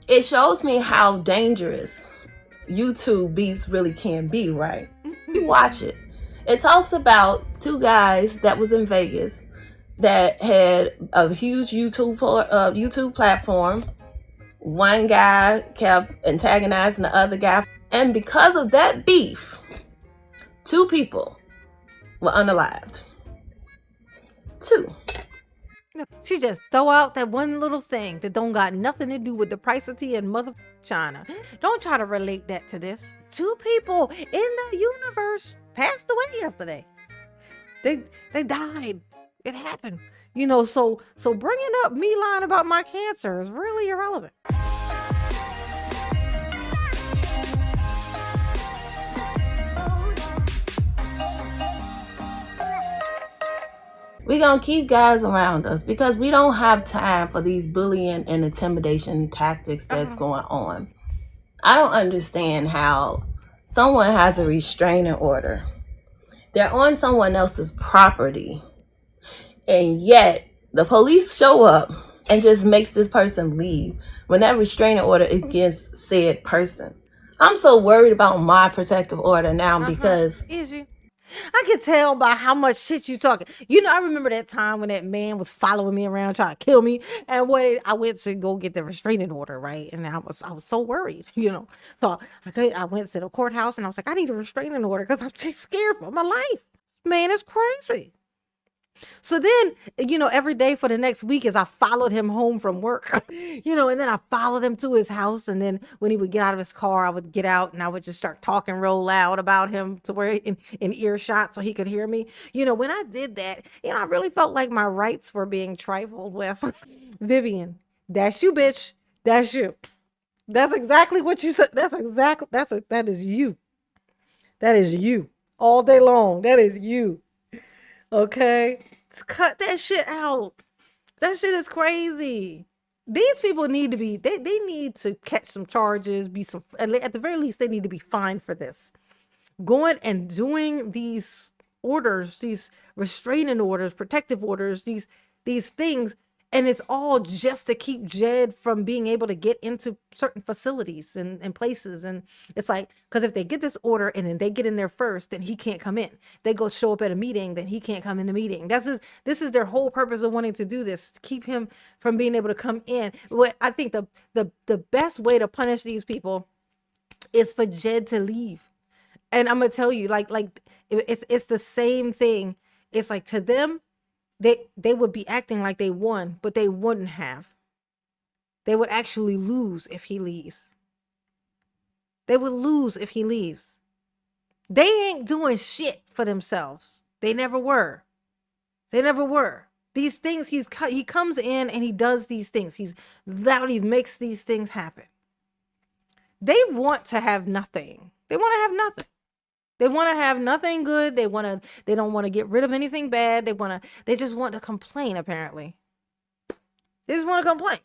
It shows me how dangerous YouTube beefs really can be, right? You watch it. It talks about two guys that was in Vegas that had a huge YouTube platform. One guy kept antagonizing the other guy, and because of that beef, two people were unalived. Two. She just throw out that one little thing that don't got nothing to do with the price of tea in mother China. Don't try to relate that to this. Two people in the universe passed away yesterday. They died. It happened. So bringing up me lying about my cancer is really irrelevant. We're going to keep guys around us because we don't have time for these bullying and intimidation tactics that's going on. I don't understand how someone has a restraining order. They're on someone else's property, and yet the police show up and just makes this person leave when that restraining order is against said person. I'm so worried about my protective order now because Is you? I can tell by how much shit you talking. I remember that time when that man was following me around trying to kill me, and when I went to go get the restraining order, right? And I was so worried, So I went to the courthouse and I was like, I need a restraining order because I'm just scared for my life. Man, it's crazy. So then, every day for the next week as I followed him home from work, and then I followed him to his house. And then when he would get out of his car, I would get out and I would just start talking real loud about him to where in earshot so he could hear me. When I did that, I really felt like my rights were being trifled with. Vivian, that's you, bitch. That's you. That's exactly what you said. That is you. That is you. All day long. That is you. Okay? Cut that shit out. That shit is crazy. These people need to be, they need to catch some charges, at the very least, they need to be fined for this. Going and doing these orders, these restraining orders, protective orders, these things, and it's all just to keep Jed from being able to get into certain facilities and places. And it's like, because if they get this order and then they get in there first, then he can't come in. They go show up at a meeting, then he can't come in the meeting. This is their whole purpose of wanting to do this, to keep him from being able to come in. What I think the best way to punish these people is for Jed to leave. And I'm gonna tell you, like it's the same thing. It's like, to them, they would be acting like they won, but they wouldn't have. They would actually lose if he leaves. They would lose if he leaves. They ain't doing shit for themselves. They never were. They never were. These things, he comes in and he does these things. He makes these things happen. They want to have nothing. They want to have nothing. They want to have nothing good. They don't want to get rid of anything bad. They just want to complain, apparently. They just want to complain.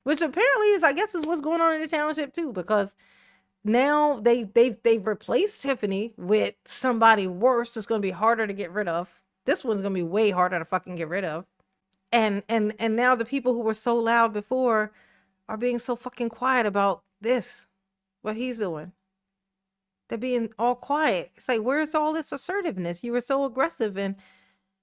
Which apparently is what's going on in the township too, because now they've replaced Tiffany with somebody worse. It's going to be harder to get rid of. This one's going to be way harder to fucking get rid of. And now the people who were so loud before are being so fucking quiet about this, what he's doing. They're being all quiet. It's like, where's all this assertiveness? You were so aggressive and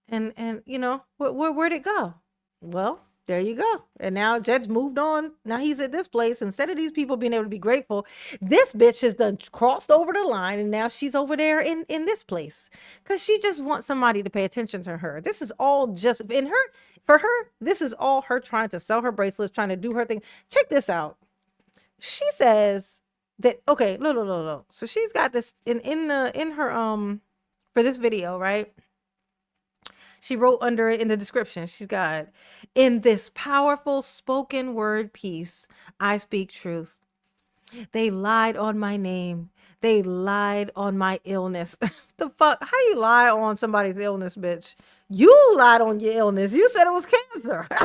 where'd it go? Well, there you go. And now Jed's moved on. Now he's at this place. Instead of these people being able to be grateful, this bitch has done crossed over the line, and now she's over there in this place. Because she just wants somebody to pay attention to her. This is all just for her, this is all her trying to sell her bracelets, trying to do her thing. Check this out. She says that, okay, look. So she's got this in her for this video, right? She wrote under it in the description, she's got, in this powerful spoken word piece, I speak truth. They lied on my name. They lied on my illness. The fuck? How do you lie on somebody's illness, bitch? You lied on your illness. You said it was cancer. How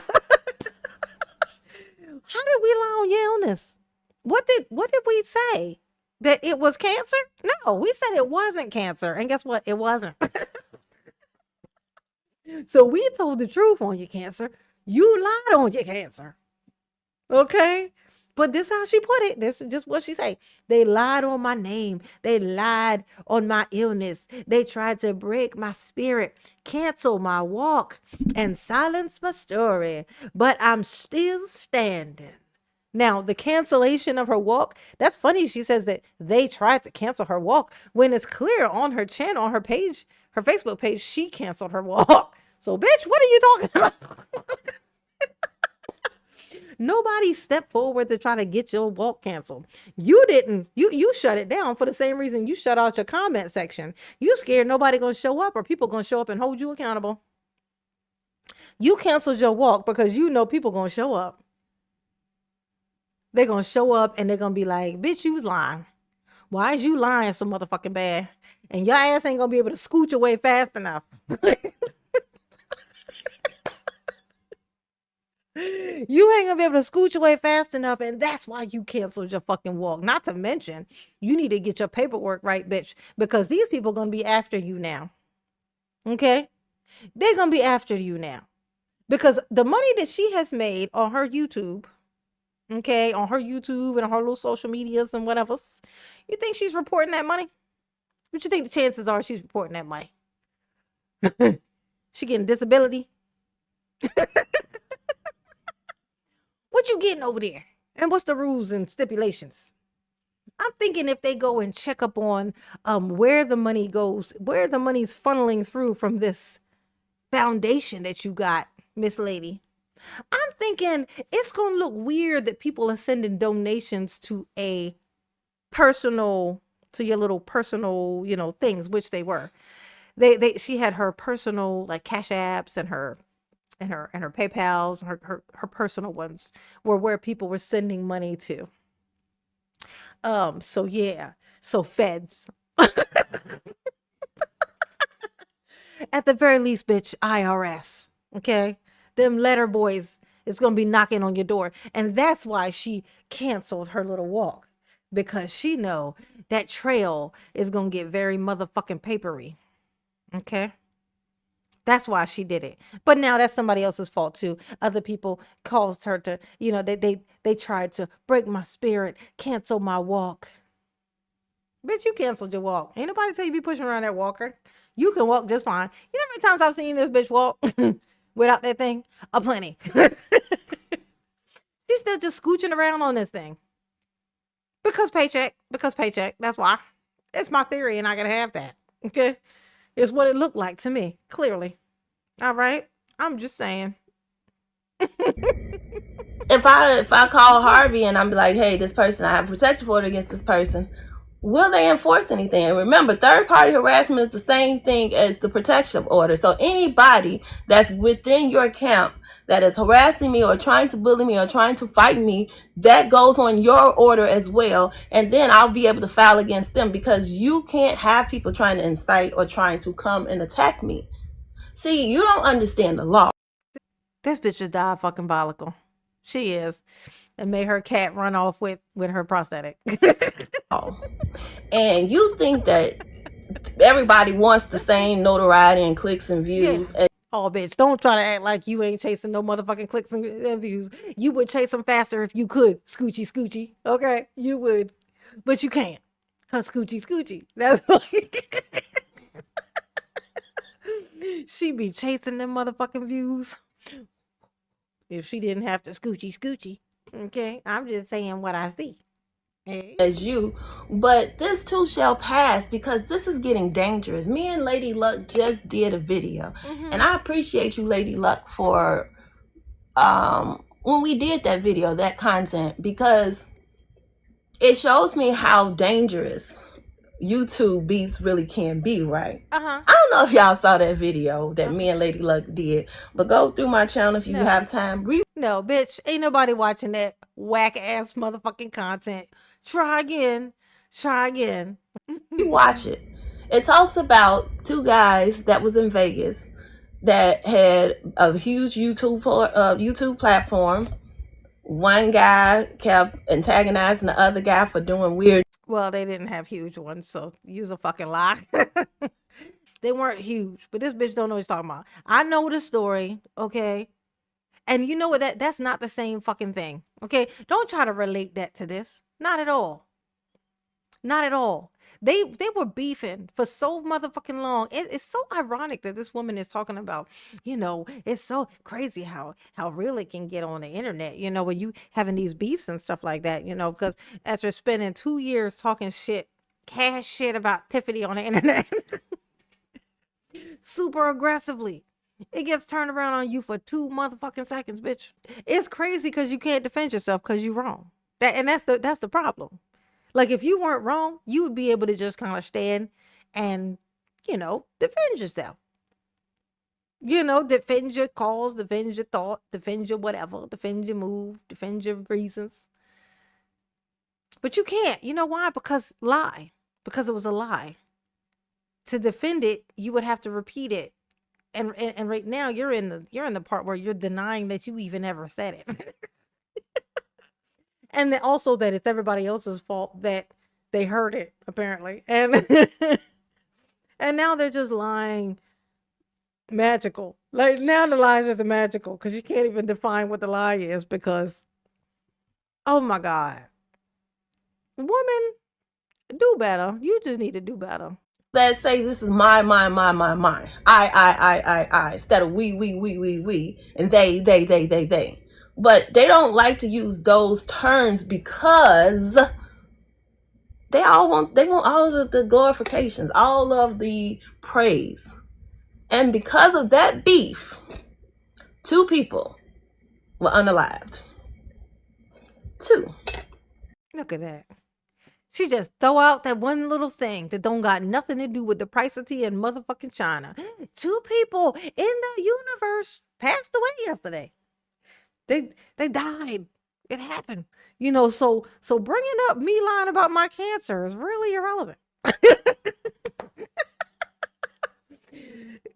did we lie on your illness? What did we say? That it was cancer? No, we said it wasn't cancer. And guess what? It wasn't. So we told the truth on your cancer. You lied on your cancer. Okay? But this is how she put it. This is just what she say. They lied on my name. They lied on my illness. They tried to break my spirit, cancel my walk, and silence my story. But I'm still standing. Now, the cancellation of her walk, that's funny. She says that they tried to cancel her walk when it's clear on her channel, on her page, her Facebook page, she canceled her walk. So, bitch, what are you talking about? Nobody stepped forward to try to get your walk canceled. You didn't. You shut it down for the same reason you shut out your comment section. You scared nobody gonna show up or people gonna show up and hold you accountable. You canceled your walk because you know people gonna show up. They're gonna show up and they're gonna be like, bitch, you was lying. Why is you lying so motherfucking bad? And your ass ain't gonna be able to scooch away fast enough. You ain't gonna be able to scooch away fast enough, and that's why you canceled your fucking walk. Not to mention, you need to get your paperwork right, bitch, because these people gonna be after you now. Okay? They're gonna be after you now. Because the money that she has made on her YouTube, okay, on her YouTube and on her little social medias and whatever, you think she's reporting that money? What you think the chances are she's reporting that money? She getting disability? What you getting over there? And what's the rules and stipulations? I'm thinking if they go and check up on where the money goes, where the money's funneling through from this foundation that you got, Miss Lady. I'm thinking it's gonna look weird that people are sending donations to a personal, to your little personal, things, which they were. She had her personal like Cash Apps and her PayPals, her personal ones were where people were sending money to. So yeah. So feds. At the very least, bitch, IRS. Okay? Them letter boys is gonna be knocking on your door. And that's why she canceled her little walk. Because she know that trail is gonna get very motherfucking papery. Okay? That's why she did it. But now that's somebody else's fault too. Other people caused her to, they tried to break my spirit, cancel my walk. Bitch, you canceled your walk. Ain't nobody tell you be pushing around that walker. You can walk just fine. You know how many times I've seen this bitch walk without that thing? Aplenty. She's still just scooching around on this thing. Because paycheck. That's why. It's my theory and I gotta have that. Okay? It's what it looked like to me, clearly. All right? I'm just saying. If I call Harvey and I'm like, hey, this person, I have a protective order against this person, will they enforce anything? And remember, third party harassment is the same thing as the protection order. So anybody that's within your camp that is harassing me or trying to bully me or trying to fight me, that goes on your order as well. And then I'll be able to file against them, because you can't have people trying to incite or trying to come and attack me. See, you don't understand the law. This bitch is diabolical. She is. And made her cat run off with her prosthetic. And you think that everybody wants the same notoriety and clicks and views. Yeah. Oh, bitch, don't try to act like you ain't chasing no motherfucking clicks and views. You would chase them faster if you could. Scoochie. Okay? You would. But you can't. Cause Scoochie. That's like... She be chasing them motherfucking views. If she didn't have to Scoochie. Okay? I'm just saying what I see. As you, but this too shall pass, because this is getting dangerous. Me and Lady Luck just did a video, and I appreciate you, Lady Luck, for when we did that video, that content, because it shows me how dangerous YouTube beefs really can be, right? I don't know if y'all saw that video that me and Lady Luck did, but go through my channel if you have time. No, bitch, ain't nobody watching that whack ass motherfucking content. Try again. Watch it. It talks about two guys that was in Vegas that had a huge YouTube platform. One guy kept antagonizing the other guy for doing weird. Well, they didn't have huge ones, so use a fucking lie. They weren't huge, but this bitch don't know what he's talking about. I know the story, okay? And you know what? That's not the same fucking thing. Okay? Don't try to relate that to this. Not at all. Not at all. They were beefing for so motherfucking long. It's so ironic that this woman is talking about, it's so crazy how real it can get on the internet, when you having these beefs and stuff like that, because after spending 2 years talking shit, cash shit about Tiffany on the internet super aggressively, it gets turned around on you for 2 motherfucking seconds, bitch. It's crazy because you can't defend yourself because you're wrong. That's the problem. Like, if you weren't wrong, you would be able to just kind of stand and, defend yourself. Defend your cause, defend your thought, defend your whatever, defend your move, defend your reasons. But you can't. You know why? Because it was a lie. To defend it, you would have to repeat it. And right now you're in the part where you're denying that you even ever said it. And then also that it's everybody else's fault that they heard it, apparently. And and now they're just lying magical. Like, now the lies are magical because you can't even define what the lie is because, oh my God. Woman, do better. You just need to do better. Let's say this is my. I. Instead of we, and they. But they don't like to use those terms because they want all of the glorifications, all of the praise. And because of that beef, 2 people were unalived. 2. Look at that. She just throw out that one little thing that don't got nothing to do with the price of tea in motherfucking China. 2 people in the universe passed away yesterday. They died. It happened. So bringing up me lying about my cancer is really irrelevant.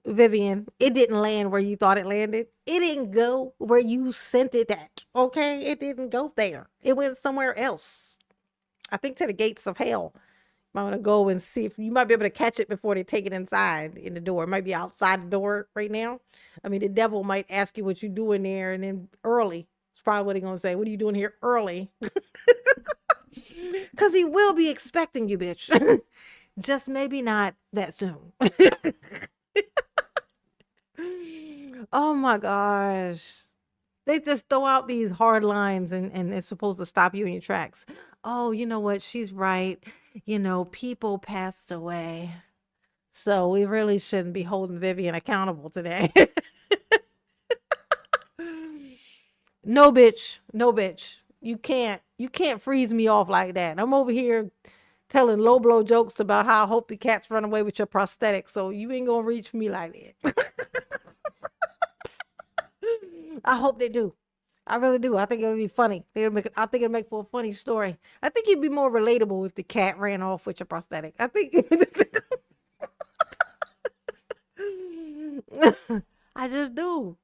Vivian, it didn't land where you thought it landed. It didn't go where you sent it at. Okay? It didn't go there. It went somewhere else. I think to the gates of hell. I'm going to go and see if you might be able to catch it before they take it inside in the door. It might be outside the door right now. I mean, the devil might ask you what you doing there, and then early. It's probably what they're going to say. What are you doing here early? Because he will be expecting you, bitch. Just maybe not that soon. Oh my gosh. They just throw out these hard lines and it's supposed to stop you in your tracks. Oh, you know what? She's right. People passed away. So we really shouldn't be holding Vivian accountable today. No, bitch. No, bitch. You can't freeze me off like that. I'm over here telling low blow jokes about how I hope the cats run away with your prosthetic. So you ain't gonna reach me like that. I hope they do. I really do. I think it'll be funny. I think it'll make for a funny story. I think it'd be more relatable if the cat ran off with your prosthetic. I think. I just do.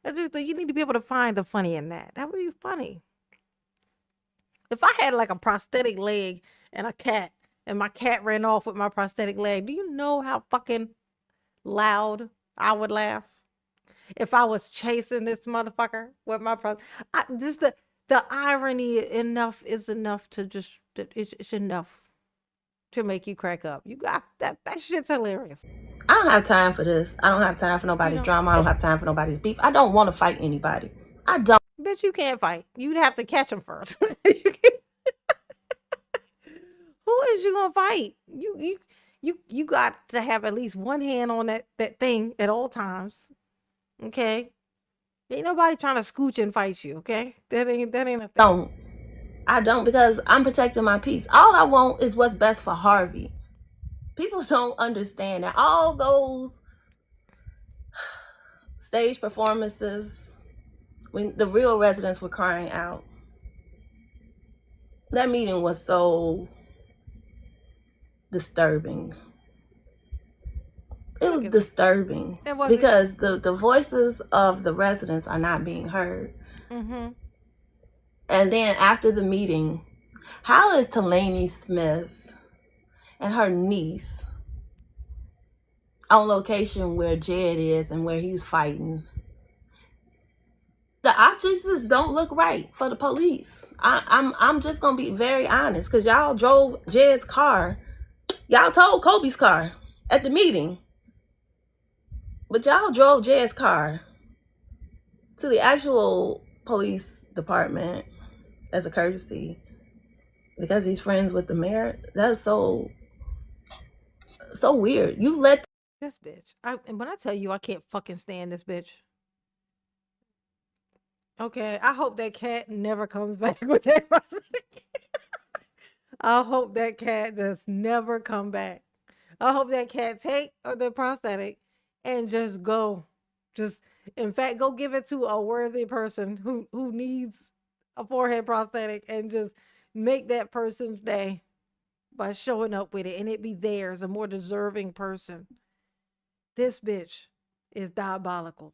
You need to be able to find the funny in that. That would be funny. If I had like a prosthetic leg and a cat, and my cat ran off with my prosthetic leg, do you know how fucking loud I would laugh? If I was chasing this motherfucker with my just the irony is enough to just it's enough to make you crack up. You got that shit's hilarious. I don't have time for this. I don't have time for nobody's drama. I don't have time for nobody's beef. I don't want to fight anybody. I don't. Bitch, you can't fight. You'd have to catch them first. Who is you gonna fight? You got to have at least one hand on that thing at all times. Okay? Ain't nobody trying to scooch and fight you, okay? That ain't a thing. I don't because I'm protecting my peace. All I want is what's best for Harvey. People don't understand that all those stage performances, when the real residents were crying out, that meeting was so disturbing. It was disturbing because the voices of the residents are not being heard. Mm-hmm. And then after the meeting, how is Talani Smith and her niece on location where Jed is and where he's fighting? The options don't look right for the police. I'm just gonna be very honest, because y'all drove Jed's car. Y'all told Kobe's car at the meeting, but y'all drove Jed's car to the actual police department as a courtesy because he's friends with the mayor. That's so weird. You let This bitch. And when I tell you I can't fucking stand this bitch. Okay, I hope that cat never comes back with that. I hope that cat just never come back. I hope that cat take the prosthetic and just go. Just in fact, go give it to a worthy person who needs a forehead prosthetic and just make that person's day by showing up with it and it be theirs, a more deserving person. This bitch is diabolical.